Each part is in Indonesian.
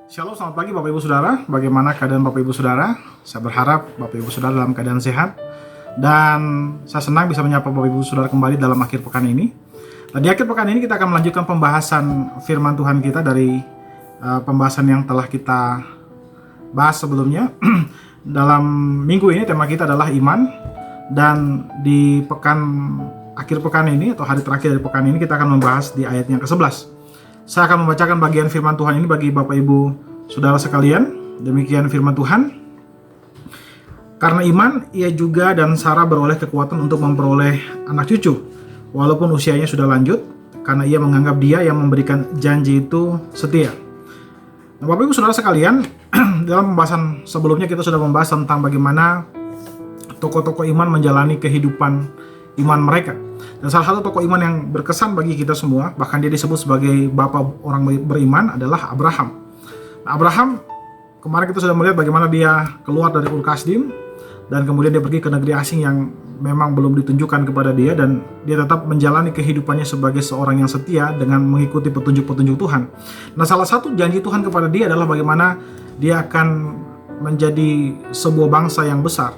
Shalom, selamat pagi Bapak Ibu Saudara. Bagaimana keadaan Bapak Ibu Saudara? Saya berharap Bapak Ibu Saudara dalam keadaan sehat. Dan saya senang bisa menyapa Bapak Ibu Saudara kembali dalam akhir pekan ini. Di akhir pekan ini kita akan melanjutkan pembahasan firman Tuhan kita dari pembahasan yang telah kita bahas sebelumnya. Dalam minggu ini tema kita adalah iman. Dan di akhir pekan ini atau hari terakhir dari pekan ini kita akan membahas di ayat yang ke-11. Saya akan membacakan bagian firman Tuhan ini bagi Bapak Ibu Saudara sekalian. Demikian firman Tuhan. Karena iman, ia juga dan Sarah beroleh kekuatan untuk memperoleh anak cucu, walaupun usianya sudah lanjut, karena ia menganggap dia yang memberikan janji itu setia. Nah, Bapak Ibu Saudara sekalian, dalam pembahasan sebelumnya kita sudah membahas tentang bagaimana tokoh-tokoh iman menjalani kehidupan iman mereka. Dan salah satu tokoh iman yang berkesan bagi kita semua, bahkan dia disebut sebagai bapak orang beriman, adalah Abraham. Nah, Abraham, kemarin kita sudah melihat bagaimana dia keluar dari Ur Kasdim, dan kemudian dia pergi ke negeri asing yang memang belum ditunjukkan kepada dia, dan dia tetap menjalani kehidupannya sebagai seorang yang setia dengan mengikuti petunjuk-petunjuk Tuhan. Nah, salah satu janji Tuhan kepada dia adalah bagaimana dia akan menjadi sebuah bangsa yang besar.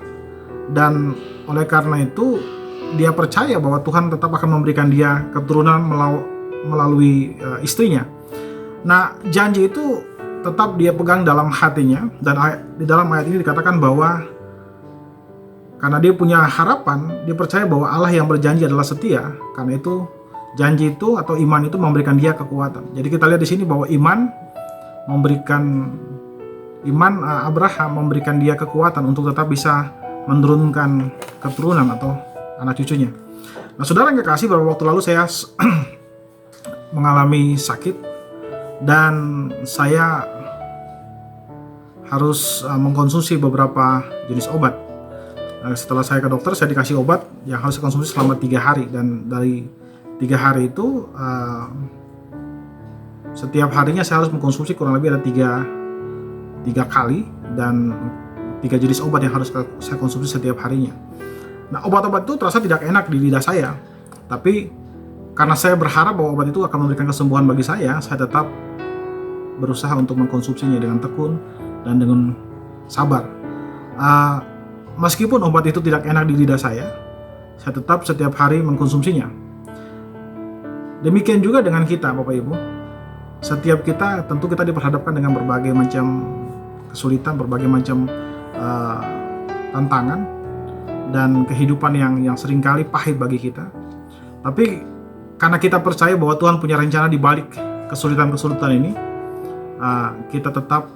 Dan oleh karena itu, dia percaya bahwa Tuhan tetap akan memberikan dia keturunan melalui istrinya. Nah, janji itu tetap dia pegang dalam hatinya, dan di dalam ayat ini dikatakan bahwa karena dia punya harapan, dia percaya bahwa Allah yang berjanji adalah setia. Karena itu janji itu atau iman itu memberikan dia kekuatan. Jadi kita lihat di sini bahwa Abraham memberikan dia kekuatan untuk tetap bisa menurunkan keturunan atau anak cucunya. Nah, saudara yang kekasih, beberapa waktu lalu saya mengalami sakit dan saya harus mengkonsumsi beberapa jenis obat. Nah, setelah saya ke dokter, saya dikasih obat yang harus dikonsumsi selama 3 hari, dan dari 3 hari itu setiap harinya saya harus mengkonsumsi kurang lebih ada 3 kali, dan 3 jenis obat yang harus saya konsumsi setiap harinya. Nah, obat-obat itu terasa tidak enak di lidah saya, tapi karena saya berharap bahwa obat itu akan memberikan kesembuhan bagi saya tetap berusaha untuk mengkonsumsinya dengan tekun dan dengan sabar. Meskipun obat itu tidak enak di lidah saya tetap setiap hari mengkonsumsinya. Demikian juga dengan kita, Bapak Ibu. Setiap kita, tentu kita diperhadapkan dengan berbagai macam kesulitan, berbagai macam tantangan, dan kehidupan yang seringkali pahit bagi kita. Tapi karena kita percaya bahwa Tuhan punya rencana di balik kesulitan-kesulitan ini, kita tetap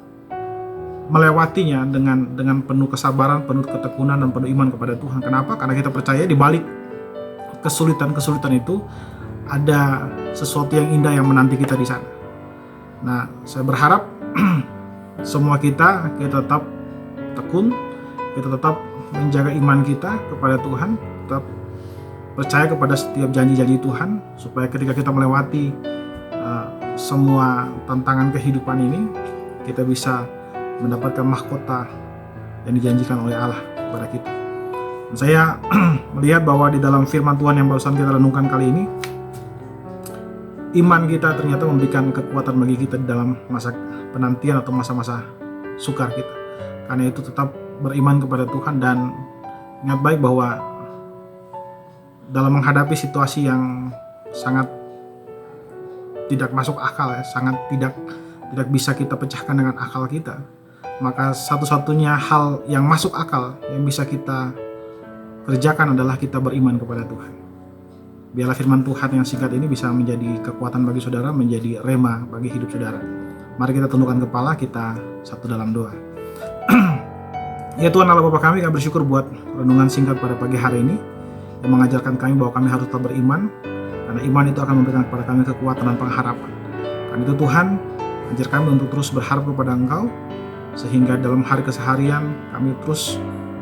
melewatinya dengan penuh kesabaran, penuh ketekunan, dan penuh iman kepada Tuhan. Kenapa? Karena kita percaya di balik kesulitan-kesulitan itu ada sesuatu yang indah yang menanti kita di sana. Nah, saya berharap semua kita tetap tekun, kita tetap menjaga iman kita kepada Tuhan, tetap percaya kepada setiap janji-janji Tuhan, supaya ketika kita melewati semua tantangan kehidupan ini, kita bisa mendapatkan mahkota yang dijanjikan oleh Allah kepada kita. Dan saya melihat bahwa di dalam firman Tuhan yang barusan kita renungkan kali ini, iman kita ternyata memberikan kekuatan bagi kita di dalam masa penantian atau masa-masa sukar kita. Karena itu tetap beriman kepada Tuhan, dan ingat baik bahwa dalam menghadapi situasi yang sangat tidak masuk akal, sangat tidak bisa kita pecahkan dengan akal kita, maka satu-satunya hal yang masuk akal yang bisa kita kerjakan adalah kita beriman kepada Tuhan. Biarlah firman Tuhan yang singkat ini bisa menjadi kekuatan bagi saudara, menjadi rema bagi hidup saudara. Mari kita tundukkan kepala, kita satu dalam doa. Ya Tuhan Allah Bapa kami bersyukur buat renungan singkat pada pagi hari ini yang mengajarkan kami bahwa kami harus tetap beriman, karena iman itu akan memberikan kepada kami kekuatan dan pengharapan. Karena itu Tuhan, ajar kami untuk terus berharap kepada Engkau, sehingga dalam hari keseharian kami terus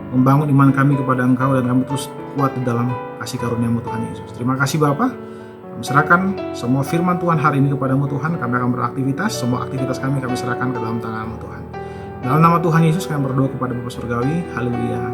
membangun iman kami kepada Engkau, dan kami terus kuat di dalam kasih karunia-Mu Tuhan Yesus. Terima kasih Bapa. Kami serahkan semua firman Tuhan hari ini kepadamu Tuhan. Kami akan beraktivitas, semua aktivitas kami serahkan ke dalam tangan-Mu Tuhan. Dalam nama Tuhan Yesus kami berdoa kepada Bapa Surgawi. Haleluya.